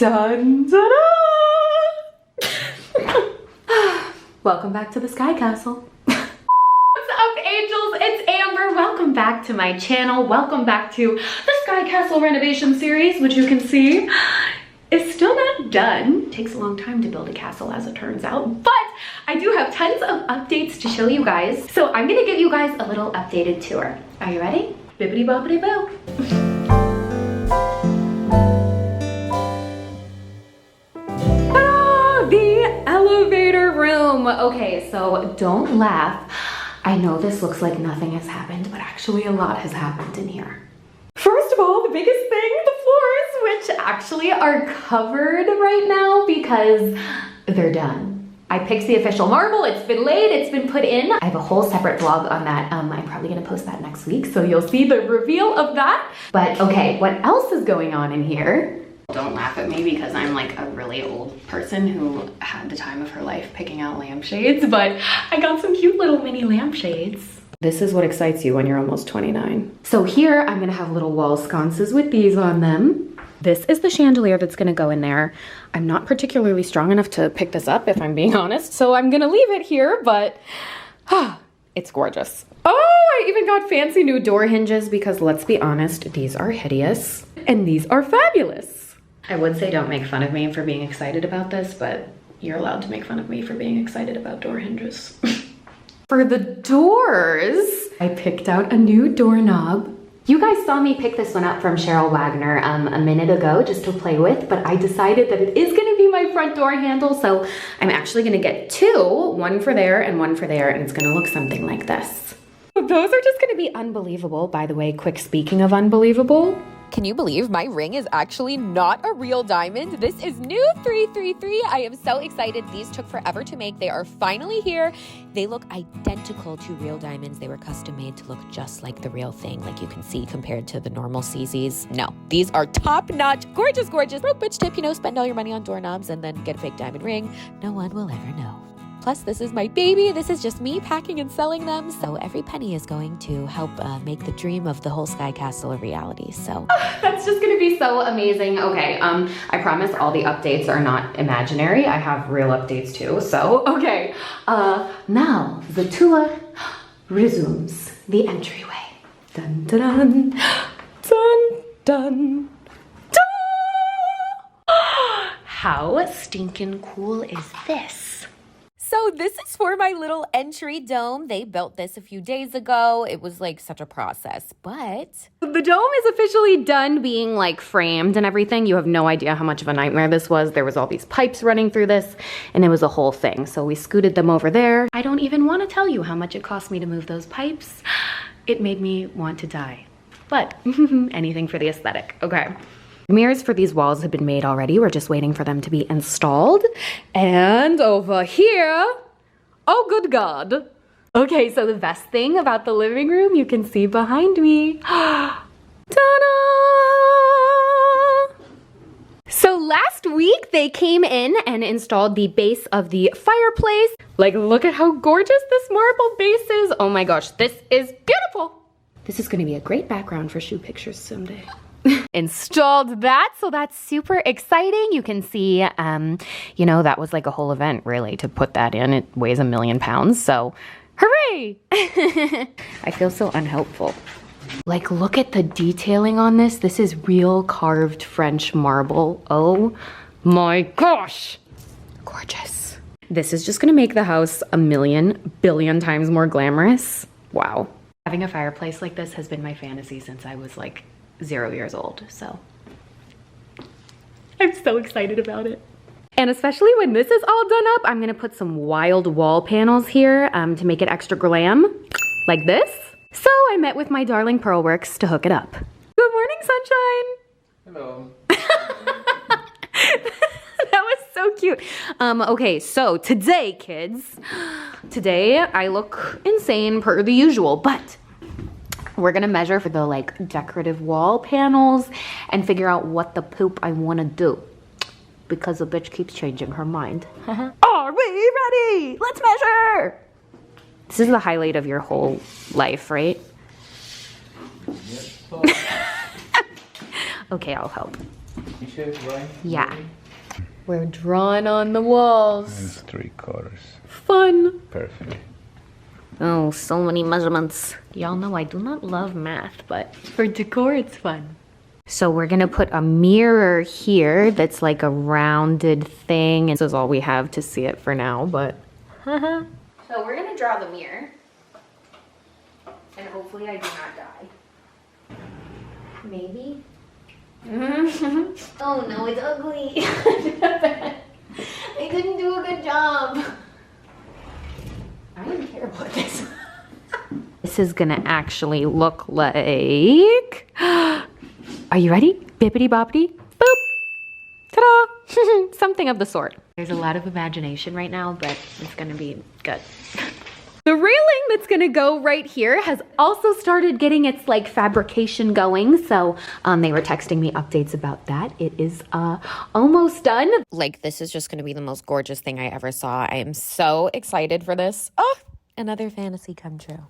Dun, dun, dun. Welcome back to the Sky Castle. What's up, angels? It's Amber. Welcome back to my channel. Welcome back to the Sky Castle renovation series, which you can see is still not done. It takes a long time to build a castle, as it turns out, but I do have tons of updates to show you guys. So I'm gonna give you guys a little updated tour. Are you ready? Bibbidi bobbidi boo. Elevator room. Okay, so don't laugh. I know this looks like nothing has happened, but actually a lot has happened in here. First of all, the biggest thing, the floors, which actually are covered right now because they're done. I picked the official marble, it's been laid, it's been put in. I have a whole separate vlog on that. I'm probably gonna post that next week, so you'll see the reveal of that. But okay, what else is going on in here? Don't laugh at me because I'm like a really old person who had the time of her life picking out lampshades, but I got some cute little mini lampshades. This is what excites you when you're almost 29. So here I'm gonna have little wall sconces with these on them. This is the chandelier that's gonna go in there. I'm not particularly strong enough to pick this up if I'm being honest, so I'm gonna leave it here, but it's gorgeous. Oh, I even got fancy new door hinges because let's be honest, these are hideous and these are fabulous. I would say don't make fun of me for being excited about this, but you're allowed to make fun of me for being excited about door hinges. For the doors, I picked out a new doorknob. You guys saw me pick this one up from Cheryl Wagner a minute ago just to play with, but I decided that it is gonna be my front door handle, so I'm actually gonna get two, one for there and one for there, and it's gonna look something like this. Those are just gonna be unbelievable. By the way, quick speaking of unbelievable, can you believe my ring is actually not a real diamond? This is new 333. I am so excited. These took forever to make. They are finally here. They look identical to real diamonds. They were custom made to look just like the real thing, like you can see compared to the normal CZs. No, these are top notch, gorgeous, gorgeous. Broke bitch tip, you know, spend all your money on doorknobs and then get a fake diamond ring. No one will ever know. Plus, this is my baby. This is just me packing and selling them. So every penny is going to help make the dream of the whole Sky Castle a reality, so. That's just gonna be so amazing. Okay, I promise all the updates are not imaginary. I have real updates too, so, okay. Now, the tour resumes. The entryway. Dun, dun, dun, dun, dun, dun. How stinking cool is this? So this is for my little entry dome. They built this a few days ago. It was like such a process, but the dome is officially done being like framed and everything. You have no idea how much of a nightmare this was. There was all these pipes running through this and it was a whole thing. So we scooted them over there. I don't even want to tell you how much it cost me to move those pipes. It made me want to die, but anything for the aesthetic. Okay. The mirrors for these walls have been made already. We're just waiting for them to be installed. And over here, oh good God. Okay, so the best thing about the living room, you can see behind me. Ta-da! So last week they came in and installed the base of the fireplace. Like, look at how gorgeous this marble base is. Oh my gosh, this is beautiful. This is gonna be a great background for shoe pictures someday. Installed that, so that's super exciting. You can see, you know, that was like a whole event really to put that in. It weighs 1,000,000 pounds, so hooray! I feel so unhelpful. Like, look at the detailing on this. This is real carved French marble. Oh my gosh! Gorgeous. This is just gonna make the house 1,000,000,000,000 times more glamorous. Wow. Having a fireplace like this has been my fantasy since I was like 0 years old, so I'm so excited about it. And especially when this is all done up, I'm gonna put some wild wall panels here to make it extra glam, like this. So I met with my darling Pearlworks to hook it up. Good morning, sunshine. Hello. That was so cute. Okay, so today, kids, today I look insane per the usual, but we're gonna measure for the like decorative wall panels and figure out what the poop I wanna do because the bitch keeps changing her mind. Are we ready? Let's measure. This is the highlight of your whole life, right? Yep. Okay, I'll help. Yeah. We're drawing on the walls. It's 3/4. Fun. Perfect. Oh, so many measurements. Y'all know I do not love math, but for decor, it's fun. So we're gonna put a mirror here that's like a rounded thing. And this is all we have to see it for now, but. So we're gonna draw the mirror. And hopefully I do not die. Maybe. Oh no, it's ugly. I didn't do a good job. I don't care about this. This is gonna actually look like... Are you ready? Bippity boppity, boop. Ta-da! Something of the sort. There's a lot of imagination right now, but it's gonna be good. The railing that's gonna go right here has also started getting its like fabrication going. So they were texting me updates about that. It is almost done. Like, this is just going to be the most gorgeous thing I ever saw. I am so excited for this. Oh, another fantasy come true.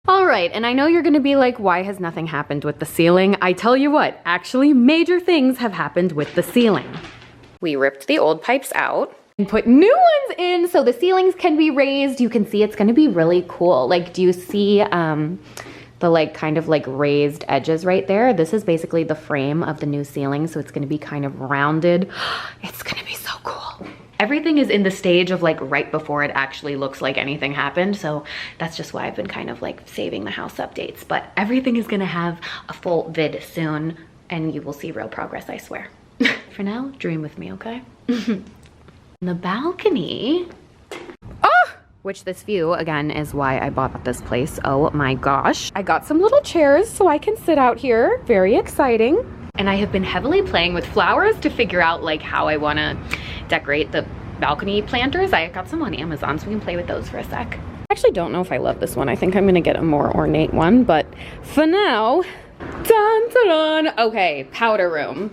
All right, and I know you're gonna be like, why has nothing happened with the ceiling? I tell you what, actually major things have happened with the ceiling. We ripped the old pipes out and put new ones in so the ceilings can be raised. You can see it's gonna be really cool. Like, do you see the like kind of like raised edges right there? This is basically the frame of the new ceiling, so it's gonna be kind of rounded. It's gonna be so cool. Everything is in the stage of like right before it actually looks like anything happened. So that's just why I've been kind of like saving the house updates. But everything is gonna have a full vid soon and you will see real progress, I swear. For now, dream with me, okay? The balcony. Oh! Which this view, again, is why I bought this place. Oh my gosh. I got some little chairs so I can sit out here. Very exciting. And I have been heavily playing with flowers to figure out like how I wanna decorate the balcony planters. I got some on Amazon, so we can play with those for a sec. I actually don't know if I love this one. I think I'm gonna get a more ornate one, but for now, dun dun dun. Okay, powder room.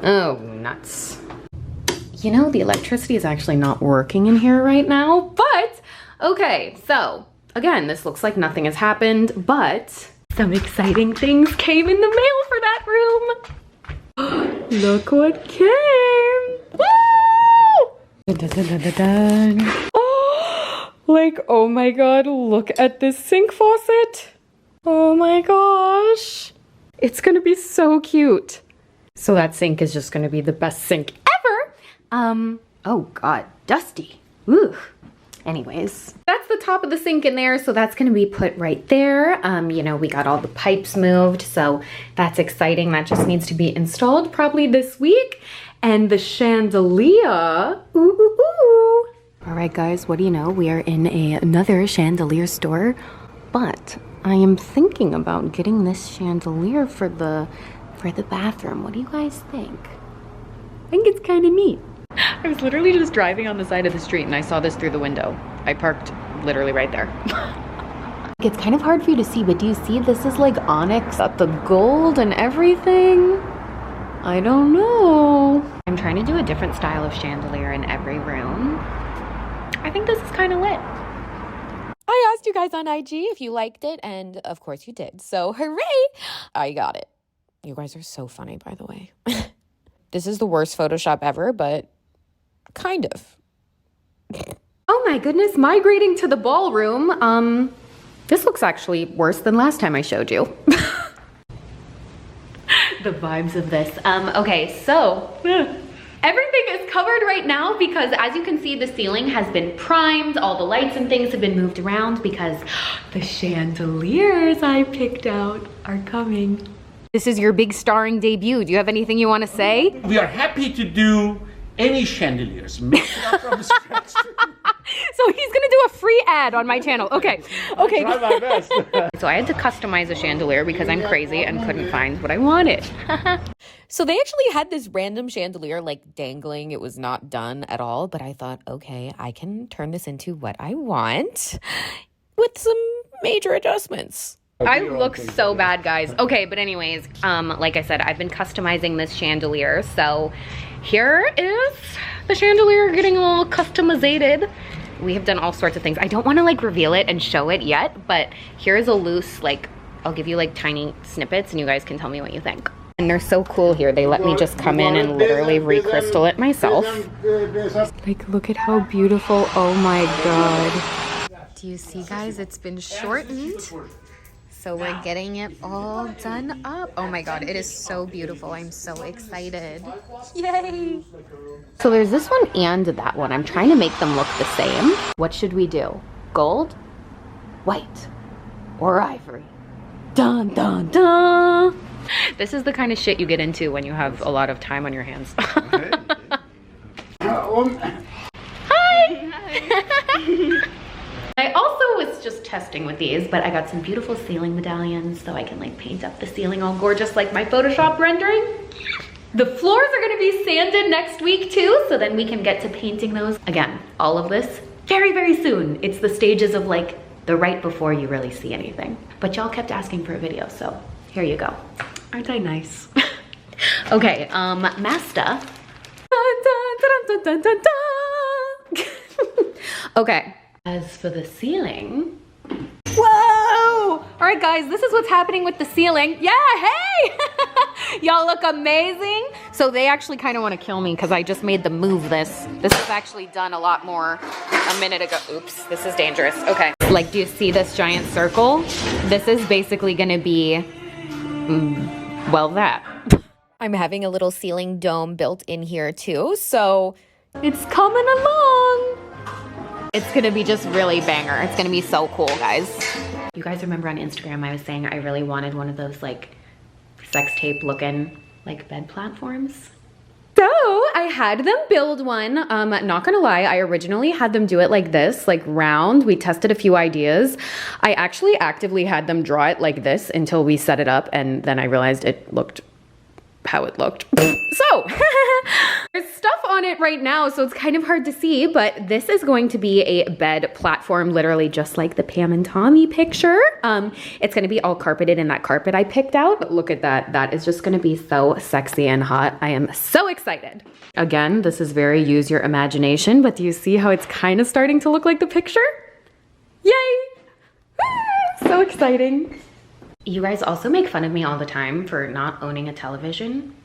Oh, nuts. You know, the electricity is actually not working in here right now, but okay, so again, this looks like nothing has happened, but some exciting things came in the mail for that room. Look what came. Woo! Dun, dun, dun, dun, dun, dun. Oh, like, oh my God, look at this sink faucet. Oh my gosh. It's gonna be so cute. So that sink is just gonna be the best sink ever. Oh God, dusty. Ooh. Anyways, that's the top of the sink in there, so that's gonna be put right there. You know, we got all the pipes moved, so that's exciting. That just needs to be installed probably this week. And the chandelier, ooh, ooh, ooh. All right, guys, what do you know? We are in another chandelier store, but I am thinking about getting this chandelier for the bathroom. What do you guys think? I think it's kind of neat. I was literally just driving on the side of the street and I saw this through the window. I parked literally right there. It's kind of hard for you to see, but do you see this is like onyx, got the gold and everything? I don't know. I'm trying to do a different style of chandelier in every room. I think this is kind of lit. I asked you guys on IG if you liked it, and of course you did. So hooray! I got it. You guys are so funny, by the way. This is the worst Photoshop ever, but kind of. Oh my goodness, migrating to the ballroom. This looks actually worse than last time I showed you. The vibes of this. Okay, so everything is covered right now because as you can see, the ceiling has been primed. All the lights and things have been moved around because the chandeliers I picked out are coming. This is your big starring debut. Do you have anything you want to say? We are happy to do any chandeliers. Make it up from scratch. So he's gonna do a free ad on my channel. Okay. Try my best. So I had to customize a chandelier because I'm crazy and couldn't find what I wanted. So they actually had this random chandelier like dangling. It was not done at all, but I thought, okay, I can turn this into what I want with some major adjustments. I look so bad, guys. Okay, but anyways, like I said, I've been customizing this chandelier. So here is the chandelier getting all customizated. We have done all sorts of things. I don't want to like reveal it and show it yet, but here's a loose, like, I'll give you like tiny snippets and you guys can tell me what you think. And they're so cool here. They let me just come in and literally recrystal it myself. Like, look at how beautiful. Oh my God. Do you see, guys? It's been shortened. So we're getting it all done up. Oh my God, it is so beautiful. I'm so excited. Yay. So there's this one and that one. I'm trying to make them look the same. What should we do? Gold, white, or ivory? Dun, dun, dun. This is the kind of shit you get into when you have a lot of time on your hands. Hi! I also was just testing with these, but I got some beautiful ceiling medallions so I can like paint up the ceiling all gorgeous like my Photoshop rendering. The floors are gonna be sanded next week too, so then we can get to painting those. Again, all of this very, very soon. It's the stages of like the right before you really see anything. But y'all kept asking for a video, so here you go. Aren't I nice? Okay, Masta. Dun, dun, dun, dun, dun. Okay, as for the ceiling, whoa! All right, guys, this is what's happening with the ceiling. Yeah, hey! Y'all look amazing. So they actually kind of want to kill me because I just made them move this. This was actually done a lot more a minute ago. Oops, this is dangerous. Okay, like, do you see this giant circle? This is basically gonna be, well, that. I'm having a little ceiling dome built in here too, so it's coming along. It's gonna be just really banger. It's gonna be so cool, guys. You guys remember on Instagram I was saying I really wanted one of those like sex tape looking like bed platforms? So I had them build one. Not gonna lie, I originally had them do it like this, like round. We tested a few ideas. I actually actively had them draw it like this until we set it up, and then I realized it looked how it looked. So there's stuff on it right now, so it's kind of hard to see, but this is going to be a bed platform, literally just like the Pam and Tommy picture. It's gonna be all carpeted in that carpet I picked out. But look at that. That is just gonna be so sexy and hot. I am so excited. Again, this is very use your imagination, but do you see how it's kind of starting to look like the picture? Yay! So exciting. You guys also make fun of me all the time for not owning a television.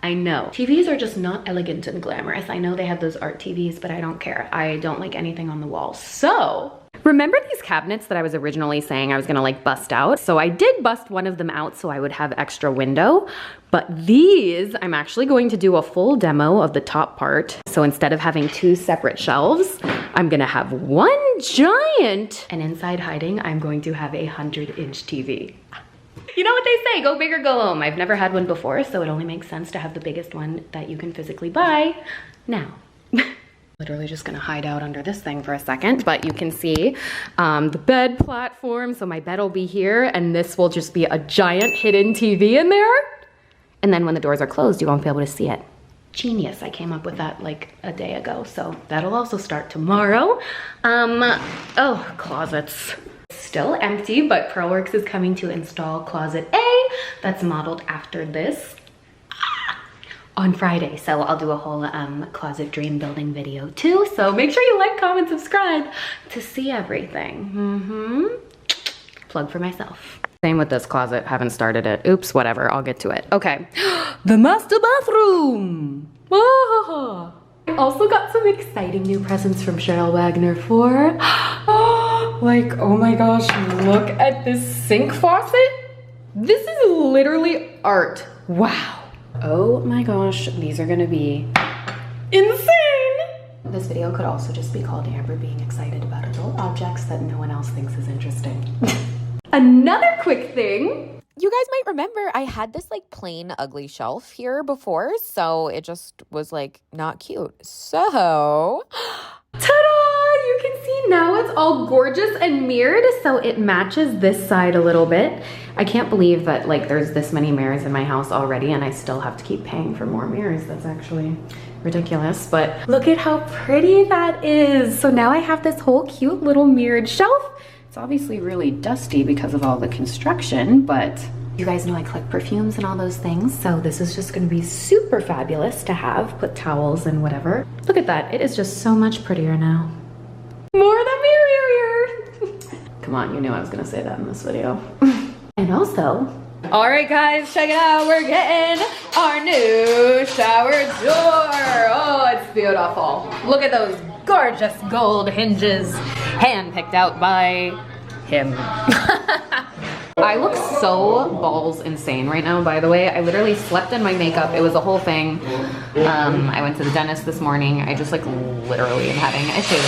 I know. TVs are just not elegant and glamorous. I know they have those art TVs, but I don't care. I don't like anything on the wall. So, remember these cabinets that I was originally saying I was gonna like bust out? So I did bust one of them out so I would have extra window. But these, I'm actually going to do a full demo of the top part. So instead of having two separate shelves, I'm gonna have one giant, and inside hiding, I'm going to have a 100-inch TV. You know what they say, go big or go home. I've never had one before, so it only makes sense to have the biggest one that you can physically buy now. Literally just gonna hide out under this thing for a second, but you can see the bed platform. So my bed will be here, and this will just be a giant hidden TV in there. And then when the doors are closed, you won't be able to see it. Genius, I came up with that like a day ago, so that'll also start tomorrow. Oh, closets. Still empty, but Pearlworks is coming to install closet A that's modeled after this on Friday. So I'll do a whole closet dream building video too. So make sure you like, comment, subscribe to see everything. Plug for myself. Same with this closet, haven't started it. Oops, whatever, I'll get to it. Okay, the master bathroom. Oh. Also got some exciting new presents from Cheryl Wagner for, like, oh my gosh, look at this sink faucet. This is literally art. Wow. Oh my gosh, these are gonna be insane. This video could also just be called Amber being excited about adult objects that no one else thinks is interesting. Another quick thing. you guys might remember I had this like plain ugly shelf here before, so it just was like not cute. So ta-da! You can see now it's all gorgeous and mirrored, so it matches this side a little bit. I can't believe that like there's this many mirrors in my house already and I still have to keep paying for more mirrors. That's actually ridiculous, but look at how pretty that is. So now I have this whole cute little mirrored shelf. It's obviously really dusty because of all the construction, but you guys know I collect perfumes and all those things, so this is just gonna be super fabulous to have, put towels and whatever. Look at that, it is just so much prettier now. More the merrier. Come on, you knew I was gonna say that in this video. And also, All right, guys, check it out. We're getting our new shower door. Oh, it's beautiful. Look at those gorgeous gold hinges, hand-picked out by him. I look so balls insane right now, by the way. I literally slept in my makeup. It was a whole thing. I went to the dentist this morning. I just like literally am having issues.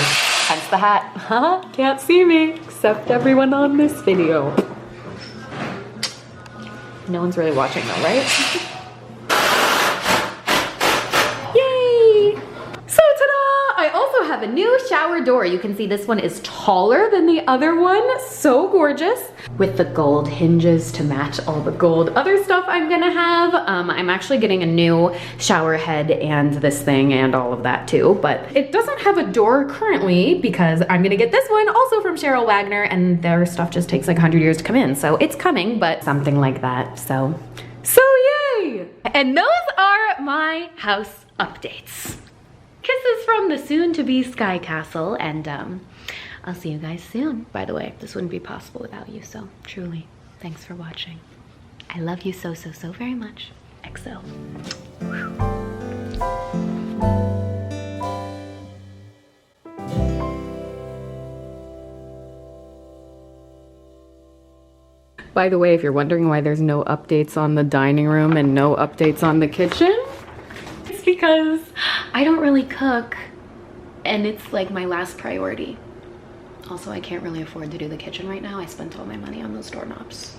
Hence the hat. Huh? Can't see me, except everyone on this video. No one's really watching though, right? Yay! So ta-da! I also have a new shower door. You can see this one is taller than the other one. So gorgeous. With the gold hinges to match all the gold other stuff I'm gonna have. I'm actually getting a new shower head and this thing and all of that too, but it doesn't have a door currently because I'm gonna get this one also from Cheryl Wagner, and their stuff just takes like 100 years to come in. So it's coming, but something like that. So yay! And those are my house updates. Kisses from the soon-to-be Sky Castle, and I'll see you guys soon. By the way, this wouldn't be possible without you, so truly, thanks for watching. I love you so very much. XO. By the way, if you're wondering why there's no updates on the dining room and no updates on the kitchen, it's because I don't really cook, and it's like my last priority. Also, I can't really afford to do the kitchen right now. I spent all my money on those doorknobs.